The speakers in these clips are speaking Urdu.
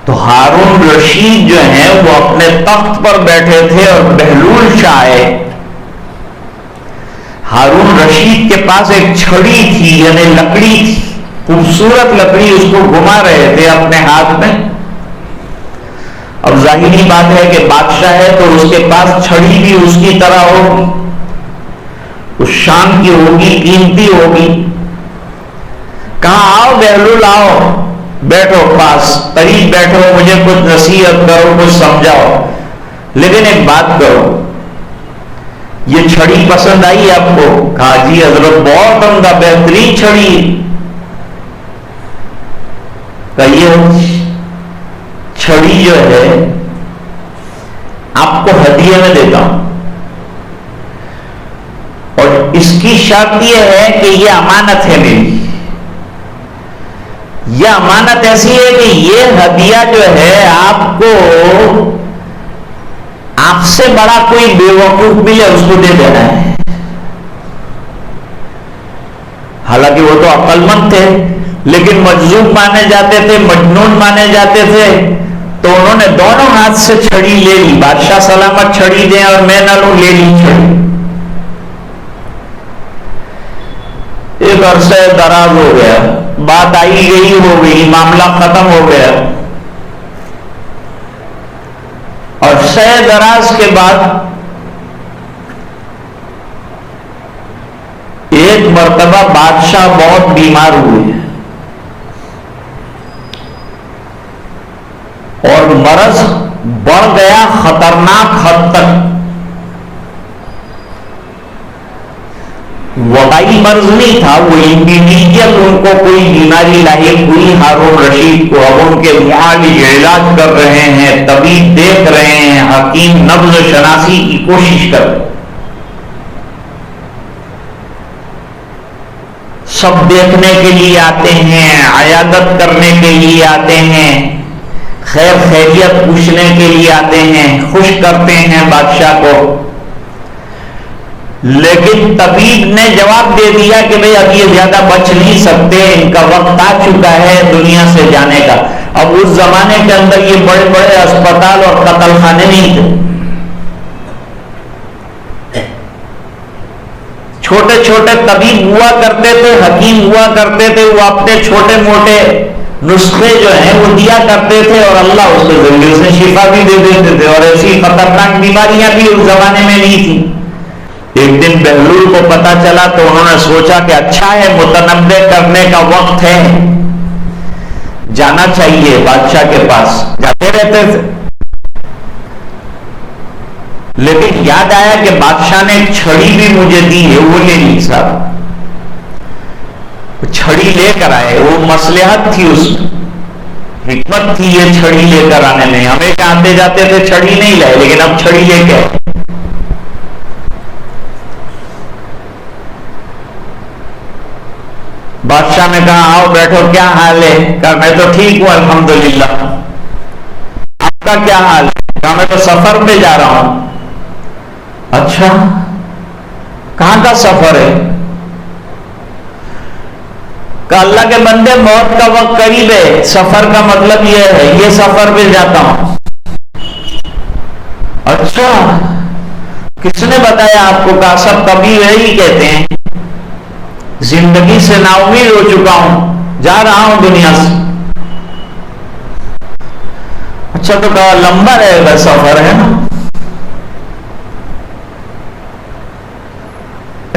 تو ہارون رشید جو ہیں وہ اپنے تخت پر بیٹھے تھے اور بہلول شاہ آئے. ہارون رشید کے پاس ایک چھڑی تھی، یعنی لکڑی تھی، خوبصورت لکڑی، اس کو گھما رہے تھے اپنے ہاتھ میں. اب ظاہری بات ہے کہ بادشاہ ہے تو اس کے پاس چھڑی بھی اس کی طرح ہوگی، اس شان کی ہوگی، قیمتی ہوگی. کہا آؤ بہلول آؤ، بیٹھو پاس، قریب بیٹھو، مجھے کچھ نصیحت کرو، کچھ سمجھاؤ، لیکن ایک بات کرو، یہ چھڑی پسند آئی آپ کو؟ کہا جی حضرت بہت عمدہ بہترین چھڑی. کہا یہ چھڑی جو ہے آپ کو ہدیے میں دیتا ہوں، اور اس کی شرط یہ ہے کہ یہ امانت ہے میری. یہ امانت ایسی ہے کہ یہ ہدیہ جو ہے آپ کو، آپ سے بڑا کوئی بے وقوف ملے اس کو دے دینا ہے. حالانکہ وہ تو عقل مند تھے لیکن مجذوب مانے جاتے تھے، مجنون مانے جاتے تھے، تو انہوں نے دونوں ہاتھ سے چھڑی لے لی. بادشاہ سلامت چھڑی دیں اور میں نہ لوں، لے لی چھڑی. ایک عرصہ دراز ہو گیا، بات آئی گئی ہو گئی، معاملہ ختم ہو گیا. عرصہ دراز کے بعد ایک مرتبہ بادشاہ بہت بیمار ہوئے اور مرض بڑھ گیا خطرناک حد تک. وبائی مرض نہیں تھا، وہ انڈیویجل ان کو کوئی بیماری لاحق ہوئی ہارون رشید کو. اب ان کے معالج علاج کر رہے ہیں، طبیب دیکھ رہے ہیں، حکیم نبض شناسی کی کوشش کر رہے ہیں. سب دیکھنے کے لیے آتے ہیں، عیادت کرنے کے لیے آتے ہیں، خیر خیریت پوچھنے کے لیے آتے ہیں، خوش کرتے ہیں بادشاہ کو. لیکن طبیب نے جواب دے دیا کہ بھئی اب یہ زیادہ بچ نہیں سکتے، ان کا وقت آ چکا ہے دنیا سے جانے کا. اب اس زمانے کے اندر یہ بڑے بڑے اسپتال اور قتل خانے نہیں تھے، چھوٹے چھوٹے طبیب ہوا کرتے تھے، حکیم ہوا کرتے تھے. وہ اپنے چھوٹے موٹے نسخے جو ہیں وہ دیا کرتے تھے اور اللہ اس کے ذریعے سے شفا بھی دے دیتے تھے، اور ایسی خطرناک بیماریاں بھی اس زمانے میں نہیں تھیں. ایک دن بہلول کو پتا چلا تو انہوں نے سوچا کہ اچھا ہے، متنبع کرنے کا وقت ہے، جانا چاہیے بادشاہ کے پاس. جاتے رہتے تھے، لیکن یاد آیا کہ بادشاہ نے ایک چھڑی بھی مجھے دی ہے، وہ لے لی. صاحب چھڑی لے کر آئے، وہ مصلحت تھی، اس حکمت تھی یہ چھڑی لے کر آنے میں. ہمیشہ آتے جاتے تھے چھڑی نہیں لائے، لیکن اب چھڑی لے کے آئے. بادشاہ نے کہا آؤ بیٹھو، کیا حال ہے؟ کہا میں تو ٹھیک ہوں الحمدللہ. آپ کا کیا حال ہے؟ کہا میں تو سفر پہ جا رہا ہوں. اچھا کہاں کا سفر ہے؟ کہ اللہ کے بندے موت کا وقت قریب ہے، سفر کا مطلب یہ ہے یہ سفر پہ جاتا ہوں. اچھا کس نے بتایا آپ کو؟ کہا سب کبھی یہی کہتے ہیں، زندگی سے نا امید ہو چکا ہوں، جا رہا ہوں دنیا سے. اچھا تو کہا لمبا رہے گا سفر ہے نا؟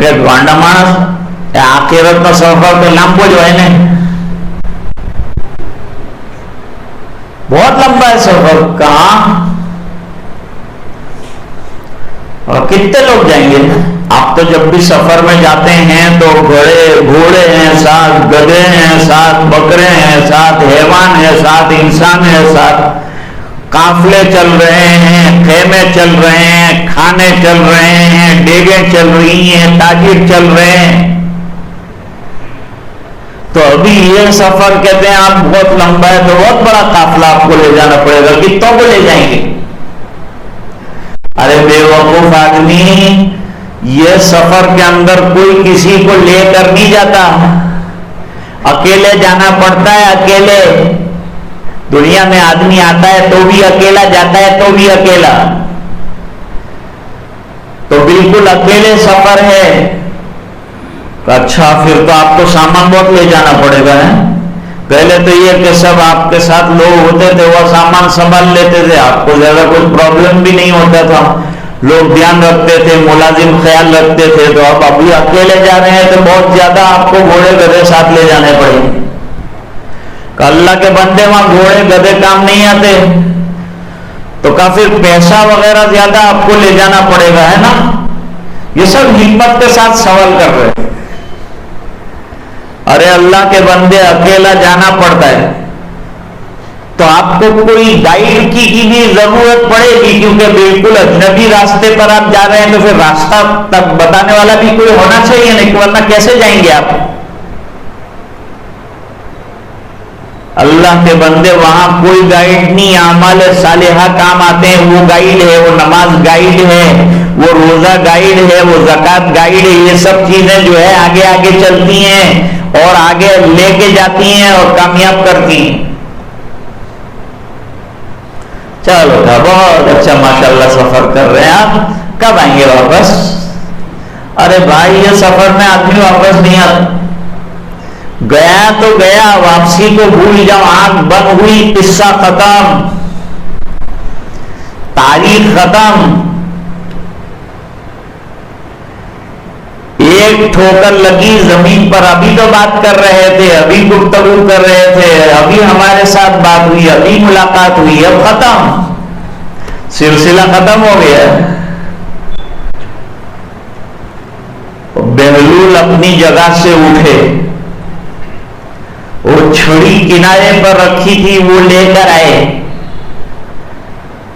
گانڈا مانس آخرت کا سفر تو لمبو جو ہے نا، بہت لمبا ہے سفر. کہاں اور کتنے لوگ جائیں گے؟ آپ تو جب بھی سفر میں جاتے ہیں تو گھوڑے ہیں ساتھ، گدھے ہیں ساتھ، بکرے ہیں ساتھ، حیوان ہے ساتھ، انسان ہے ساتھ، قافلے چل رہے ہیں، خیمے چل رہے ہیں، کھانے چل رہے ہیں، ڈیگیں چل رہی ہیں، تاجر چل رہے ہیں. تو ابھی یہ سفر کہتے ہیں آپ بہت لمبا ہے، تو بہت بڑا قافلہ آپ کو لے جانا پڑے گا. کتوں کو لے جائیں گے؟ ارے بے وقوف آدمی، یہ سفر کے اندر کوئی کسی کو لے کر نہیں جاتا، اکیلے جانا پڑتا ہے. اکیلے دنیا میں آدمی آتا ہے تو بھی اکیلا، جاتا ہے تو بھی اکیلا، تو بالکل اکیلے سفر ہے۔ اچھا پھر تو آپ کو سامان بہت لے جانا پڑے گا ہے؟ پہلے تو یہ کہ سب آپ کے ساتھ لوگ ہوتے تھے، وہ سامان سنبھال لیتے تھے، آپ کو زیادہ کوئی پرابلم بھی نہیں ہوتا تھا، لوگ دھیان رکھتے تھے، ملازم خیال رکھتے تھے۔ تو اب ابھی اکیلے جا رہے ہیں تو بہت زیادہ آپ کو گھوڑے گدھے ساتھ لے جانے پڑیں گے۔ اللہ کے بندے وہاں گھوڑے گدھے کام نہیں آتے، تو کافی پیسہ وغیرہ زیادہ آپ کو لے جانا پڑے گا، ہے نا؟ یہ سب حکمت کے ساتھ سوال کر رہے ہیں۔ ارے اللہ کے بندے اکیلا جانا پڑتا ہے تو آپ کو کوئی گائیڈ کی بھی ضرورت پڑے گی، کیونکہ بالکل اجنبی راستے پر آپ جا رہے ہیں تو پھر راستہ تک بتانے والا بھی کوئی ہونا چاہیے، نہیں ورنہ کیسے جائیں گے آپ؟ اللہ کے بندے وہاں کوئی گائیڈ نہیں، اعمال صالحہ کام آتے ہیں، وہ گائیڈ ہے، وہ نماز گائیڈ ہے، وہ روزہ گائیڈ ہے، وہ زکوٰۃ گائیڈ ہے۔ یہ سب چیزیں جو ہے آگے آگے چلتی ہیں اور آگے لے کے جاتی ہیں اور کامیاب کرتی ہیں۔ چلو بہت اچھا، ماشاءاللہ سفر کر رہے ہیں آپ، کب آئیں گے واپس؟ ارے بھائی یہ سفر میں آدمی واپس نہیں آتا، گیا تو گیا، واپسی کو بھول جاؤ، آنکھ بند ہوئی، قصہ ختم، تاریخ ختم۔ ایک ٹھوکر لگی زمین پر، ابھی تو بات کر رہے تھے، ابھی گفتگو کر رہے تھے، ابھی ہمارے ساتھ بات ہوئی، ابھی ملاقات ہوئی، اب ختم، سلسلہ ختم ہو گیا۔ بہلول اپنی جگہ سے اٹھے، وہ چھڑی کنارے پر رکھی تھی وہ لے کر آئے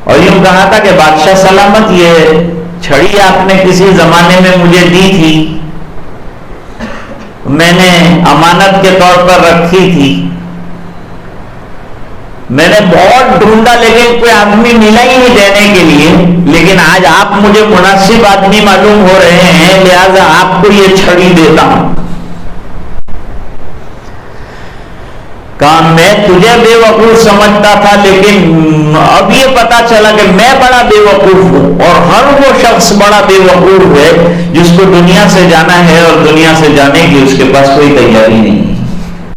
اور یوں کہا تھا کہ بادشاہ سلامت، یہ چھڑی آپ نے کسی زمانے میں مجھے دی تھی، میں نے امانت کے طور پر رکھی تھی، میں نے بہت ڈھونڈا لیکن کوئی آدمی ملا ہی نہیں دینے کے لیے، لیکن آج آپ مجھے مناسب آدمی معلوم ہو رہے ہیں، لہذا آپ کو یہ چھڑی دیتا ہوں۔ کہا میں تجھے بے وقوف سمجھتا تھا، لیکن اب یہ پتا چلا کہ میں بڑا بے وقوف ہوں، اور ہر وہ شخص بڑا بے وقوف ہے جس کو دنیا سے جانا ہے اور دنیا سے جانے کی اس کے پاس کوئی تیاری نہیں ہے۔